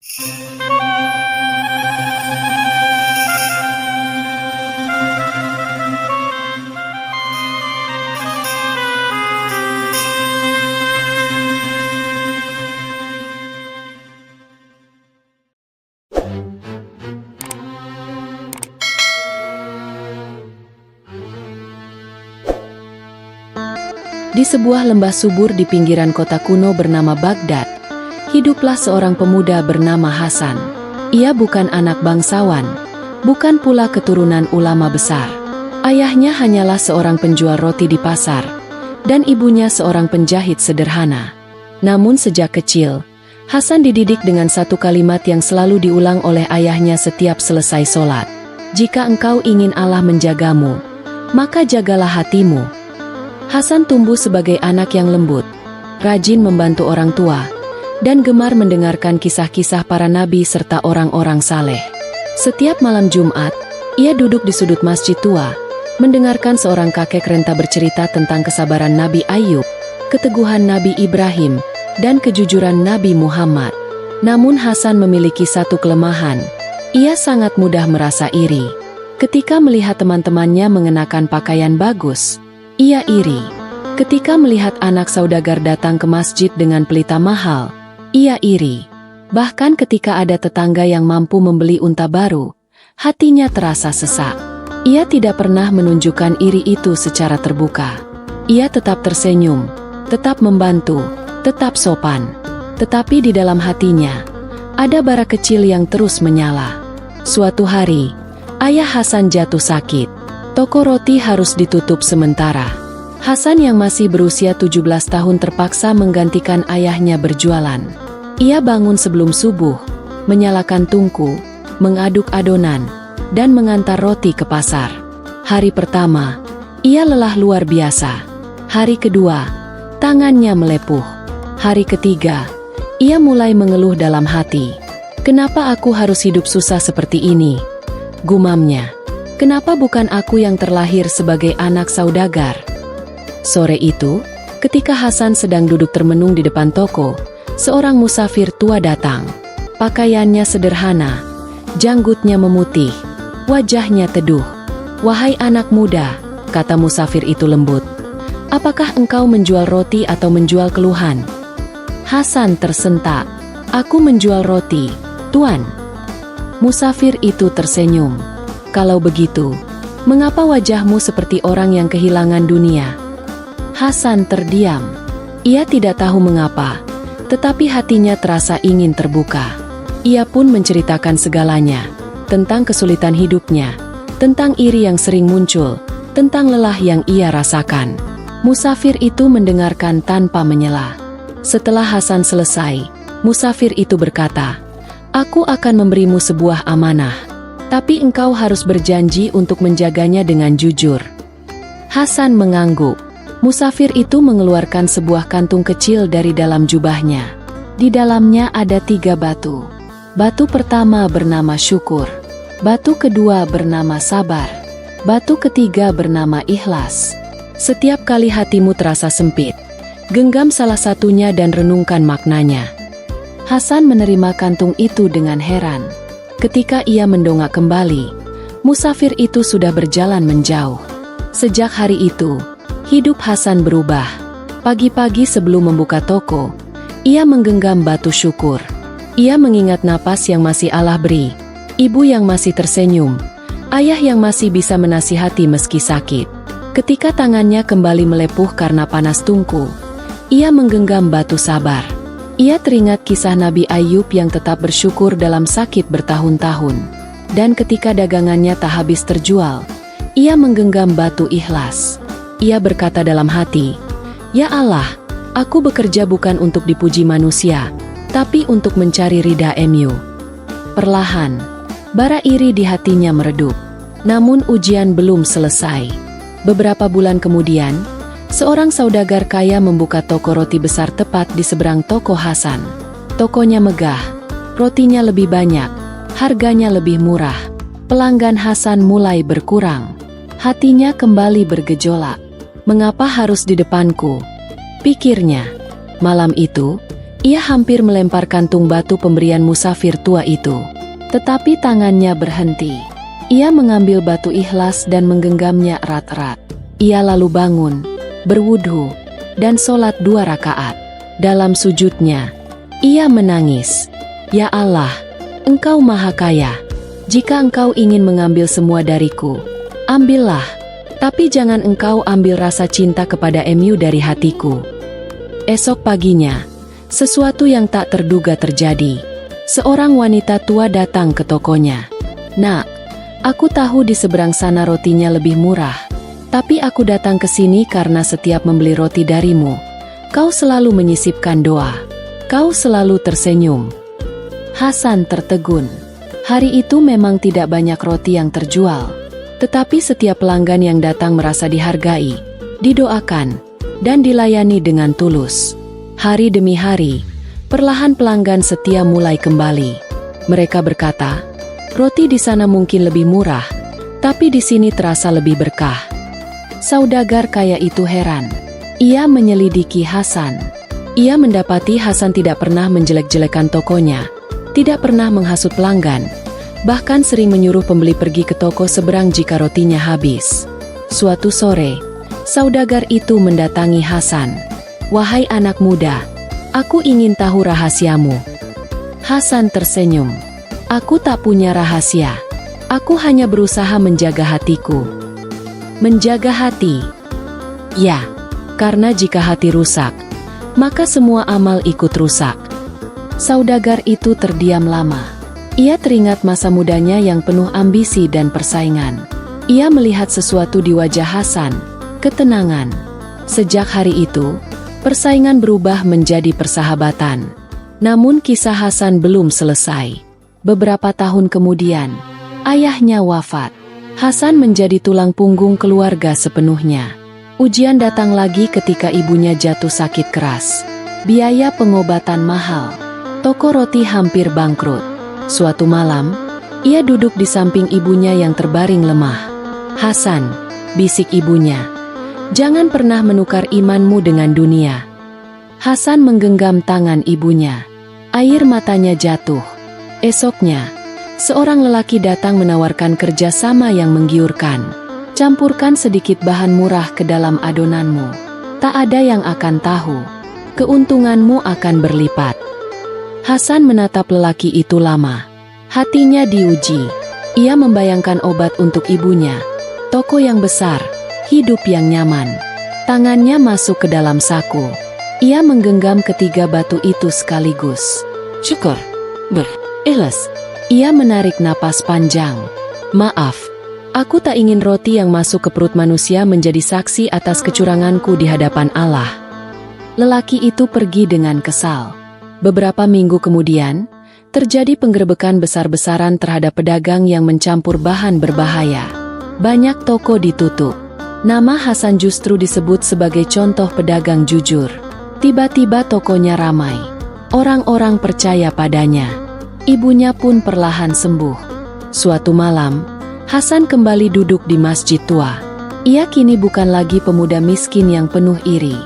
Di sebuah lembah subur di pinggiran kota kuno bernama Baghdad, hiduplah seorang pemuda bernama Hasan. Ia bukan anak bangsawan, bukan pula keturunan ulama besar. Ayahnya hanyalah seorang penjual roti di pasar, dan ibunya seorang penjahit sederhana. Namun sejak kecil, Hasan dididik dengan satu kalimat yang selalu diulang oleh ayahnya setiap selesai sholat. Jika engkau ingin Allah menjagamu, maka jagalah hatimu. Hasan tumbuh sebagai anak yang lembut, rajin membantu orang tua, dan gemar mendengarkan kisah-kisah para nabi serta orang-orang saleh. Setiap malam Jumat, ia duduk di sudut masjid tua, mendengarkan seorang kakek renta bercerita tentang kesabaran Nabi Ayub, keteguhan Nabi Ibrahim, dan kejujuran Nabi Muhammad. Namun Hasan memiliki satu kelemahan, ia sangat mudah merasa iri. Ketika melihat teman-temannya mengenakan pakaian bagus, ia iri. Ketika melihat anak saudagar datang ke masjid dengan pelita mahal, ia iri. Bahkan ketika ada tetangga yang mampu membeli unta baru, hatinya terasa sesak. Ia tidak pernah menunjukkan iri itu secara terbuka. Ia tetap tersenyum, tetap membantu, tetap sopan. Tetapi di dalam hatinya, ada bara kecil yang terus menyala. Suatu hari, ayah Hasan jatuh sakit. Toko roti harus ditutup sementara. Hasan yang masih berusia 17 tahun terpaksa menggantikan ayahnya berjualan. Ia bangun sebelum subuh, menyalakan tungku, mengaduk adonan, dan mengantar roti ke pasar. Hari pertama, ia lelah luar biasa. Hari kedua, tangannya melepuh. Hari ketiga, ia mulai mengeluh dalam hati. "Kenapa aku harus hidup susah seperti ini?" gumamnya. "Kenapa bukan aku yang terlahir sebagai anak saudagar?" Sore itu, ketika Hasan sedang duduk termenung di depan toko, seorang musafir tua datang. Pakaiannya sederhana, janggutnya memutih, wajahnya teduh. "Wahai anak muda," kata musafir itu lembut, "apakah engkau menjual roti atau menjual keluhan?" Hasan tersentak. "Aku menjual roti, Tuan." Musafir itu tersenyum. "Kalau begitu, mengapa wajahmu seperti orang yang kehilangan dunia?" Hasan terdiam. Ia tidak tahu mengapa, tetapi hatinya terasa ingin terbuka. Ia pun menceritakan segalanya, tentang kesulitan hidupnya, tentang iri yang sering muncul, tentang lelah yang ia rasakan. Musafir itu mendengarkan tanpa menyela. Setelah Hasan selesai, musafir itu berkata, "Aku akan memberimu sebuah amanah. Tapi engkau harus berjanji untuk menjaganya dengan jujur." Hasan mengangguk. Musafir itu mengeluarkan sebuah kantung kecil dari dalam jubahnya. Di dalamnya ada 3 batu. Batu pertama bernama syukur. Batu kedua bernama sabar. Batu ketiga bernama ikhlas. Setiap kali hatimu terasa sempit, genggam salah satunya dan renungkan maknanya. Hasan menerima kantung itu dengan heran. Ketika ia mendongak kembali, musafir itu sudah berjalan menjauh. Sejak hari itu, hidup Hasan berubah. Pagi-pagi sebelum membuka toko, ia menggenggam batu syukur. Ia mengingat napas yang masih Allah beri, ibu yang masih tersenyum, ayah yang masih bisa menasihati meski sakit. Ketika tangannya kembali melepuh karena panas tungku, ia menggenggam batu sabar. Ia teringat kisah Nabi Ayub yang tetap bersyukur dalam sakit bertahun-tahun. Dan ketika dagangannya tak habis terjual, ia menggenggam batu ikhlas. Ia berkata dalam hati, "Ya Allah, aku bekerja bukan untuk dipuji manusia, tapi untuk mencari ridha-Mu." Perlahan, bara iri di hatinya meredup. Namun ujian belum selesai. Beberapa bulan kemudian, seorang saudagar kaya membuka toko roti besar tepat di seberang toko Hasan. Tokonya megah, rotinya lebih banyak, harganya lebih murah. Pelanggan Hasan mulai berkurang. Hatinya kembali bergejolak. "Mengapa harus di depanku?" pikirnya. Malam itu, Ia hampir melempar kantung batu pemberian musafir tua itu. Tetapi tangannya berhenti. Ia mengambil batu ikhlas dan menggenggamnya erat-erat. Ia lalu bangun, berwudhu, dan sholat 2 rakaat. Dalam sujudnya, ia menangis. Ya Allah, Engkau Maha Kaya. Jika Engkau ingin mengambil semua dariku, ambillah. Tapi jangan Engkau ambil rasa cinta kepada MU dari hatiku. Esok paginya, sesuatu yang tak terduga terjadi. Seorang wanita tua datang ke tokonya. Nak, aku tahu di seberang sana rotinya lebih murah. Tapi aku datang ke sini karena setiap membeli roti darimu, kau selalu menyisipkan doa. Kau selalu tersenyum. Hasan tertegun. Hari itu memang tidak banyak roti yang terjual. Tetapi setiap pelanggan yang datang merasa dihargai, didoakan, dan dilayani dengan tulus. Hari demi hari, perlahan pelanggan setia mulai kembali. Mereka berkata, roti di sana mungkin lebih murah, tapi di sini terasa lebih berkah. Saudagar kaya itu heran. Ia menyelidiki Hasan. Ia mendapati Hasan tidak pernah menjelek-jelekan tokonya, tidak pernah menghasut pelanggan, bahkan sering menyuruh pembeli pergi ke toko seberang jika rotinya habis. Suatu sore, saudagar itu mendatangi Hasan. Wahai anak muda, aku ingin tahu rahasiamu. Hasan tersenyum. Aku tak punya rahasia. Aku hanya berusaha menjaga hatiku. Menjaga hati? Ya, karena jika hati rusak, maka semua amal ikut rusak. Saudagar itu terdiam lama. Ia teringat masa mudanya yang penuh ambisi dan persaingan. Ia melihat sesuatu di wajah Hasan, ketenangan. Sejak hari itu, persaingan berubah menjadi persahabatan. Namun kisah Hasan belum selesai. Beberapa tahun kemudian, ayahnya wafat. Hasan menjadi tulang punggung keluarga sepenuhnya. Ujian datang lagi ketika ibunya jatuh sakit keras. Biaya pengobatan mahal. Toko roti hampir bangkrut. Suatu malam, ia duduk di samping ibunya yang terbaring lemah. Hasan, bisik ibunya, jangan pernah menukar imanmu dengan dunia. Hasan menggenggam tangan ibunya. Air matanya jatuh. Esoknya, seorang lelaki datang menawarkan kerja sama yang menggiurkan. Campurkan sedikit bahan murah ke dalam adonanmu. Tak ada yang akan tahu. Keuntunganmu akan berlipat. Hasan menatap lelaki itu lama. Hatinya diuji. Ia membayangkan obat untuk ibunya. Toko yang besar, hidup yang nyaman. Tangannya masuk ke dalam saku. Ia menggenggam ketiga batu itu sekaligus. Syukur. Ikhlas. Ia menarik napas panjang. Maaf, aku tak ingin roti yang masuk ke perut manusia menjadi saksi atas kecuranganku di hadapan Allah. Lelaki itu pergi dengan kesal. Beberapa minggu kemudian, terjadi penggerebekan besar-besaran terhadap pedagang yang mencampur bahan berbahaya. Banyak toko ditutup. Nama Hasan justru disebut sebagai contoh pedagang jujur. Tiba-tiba tokonya ramai. Orang-orang percaya padanya. Ibunya pun perlahan sembuh. Suatu malam, Hasan kembali duduk di masjid tua. Ia kini bukan lagi pemuda miskin yang penuh iri.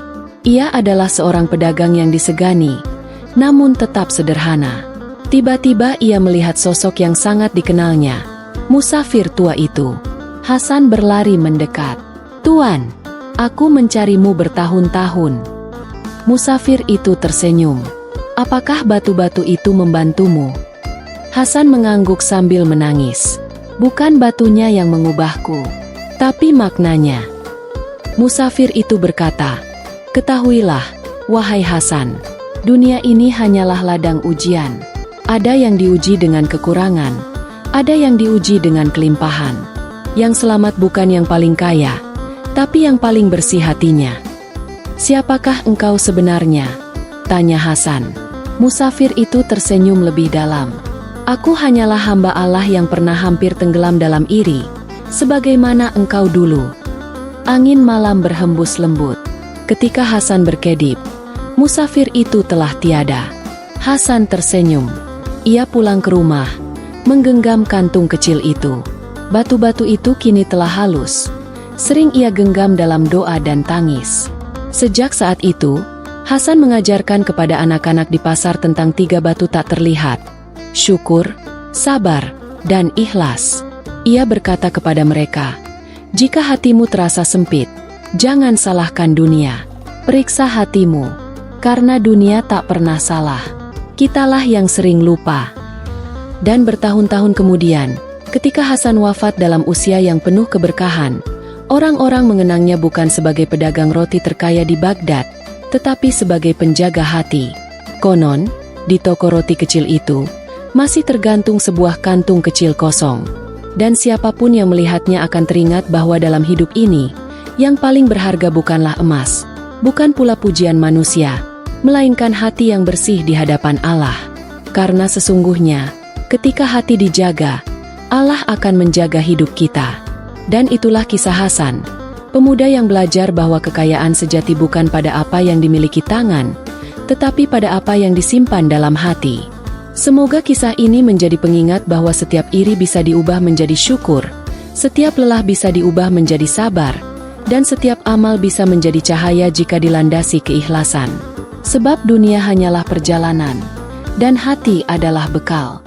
Ia adalah seorang pedagang yang disegani, namun tetap sederhana. Tiba-tiba ia melihat sosok yang sangat dikenalnya, musafir tua itu. Hasan berlari mendekat. Tuan, aku mencarimu bertahun-tahun. Musafir itu tersenyum. Apakah batu-batu itu membantumu? Hasan mengangguk sambil menangis. Bukan batunya yang mengubahku, tapi maknanya. Musafir itu berkata, ketahuilah, wahai Hasan, dunia ini hanyalah ladang ujian. Ada yang diuji dengan kekurangan, ada yang diuji dengan kelimpahan. Yang selamat bukan yang paling kaya, tapi yang paling bersih hatinya. Siapakah engkau sebenarnya? Tanya Hasan. Musafir itu tersenyum lebih dalam. Aku hanyalah hamba Allah yang pernah hampir tenggelam dalam iri, sebagaimana engkau dulu. Angin malam berhembus lembut. Ketika Hasan berkedip, musafir itu telah tiada. Hasan tersenyum. Ia pulang ke rumah, menggenggam kantung kecil itu. Batu-batu itu kini telah halus. Sering ia genggam dalam doa dan tangis. Sejak saat itu, Hasan mengajarkan kepada anak-anak di pasar tentang 3 batu tak terlihat: syukur, sabar, dan ikhlas. Ia berkata kepada mereka, "Jika hatimu terasa sempit, jangan salahkan dunia. Periksa hatimu, karena dunia tak pernah salah. Kitalah yang sering lupa." Dan bertahun-tahun kemudian, ketika Hasan wafat dalam usia yang penuh keberkahan, orang-orang mengenangnya bukan sebagai pedagang roti terkaya di Baghdad, tetapi sebagai penjaga hati. Konon, di toko roti kecil itu, masih tergantung sebuah kantung kecil kosong. Dan siapapun yang melihatnya akan teringat bahwa dalam hidup ini, yang paling berharga bukanlah emas, bukan pula pujian manusia, melainkan hati yang bersih di hadapan Allah. Karena sesungguhnya, ketika hati dijaga, Allah akan menjaga hidup kita. Dan itulah kisah Hasan, pemuda yang belajar bahwa kekayaan sejati bukan pada apa yang dimiliki tangan, tetapi pada apa yang disimpan dalam hati. Semoga kisah ini menjadi pengingat bahwa setiap iri bisa diubah menjadi syukur, setiap lelah bisa diubah menjadi sabar, dan setiap amal bisa menjadi cahaya jika dilandasi keikhlasan. Sebab dunia hanyalah perjalanan, dan hati adalah bekal.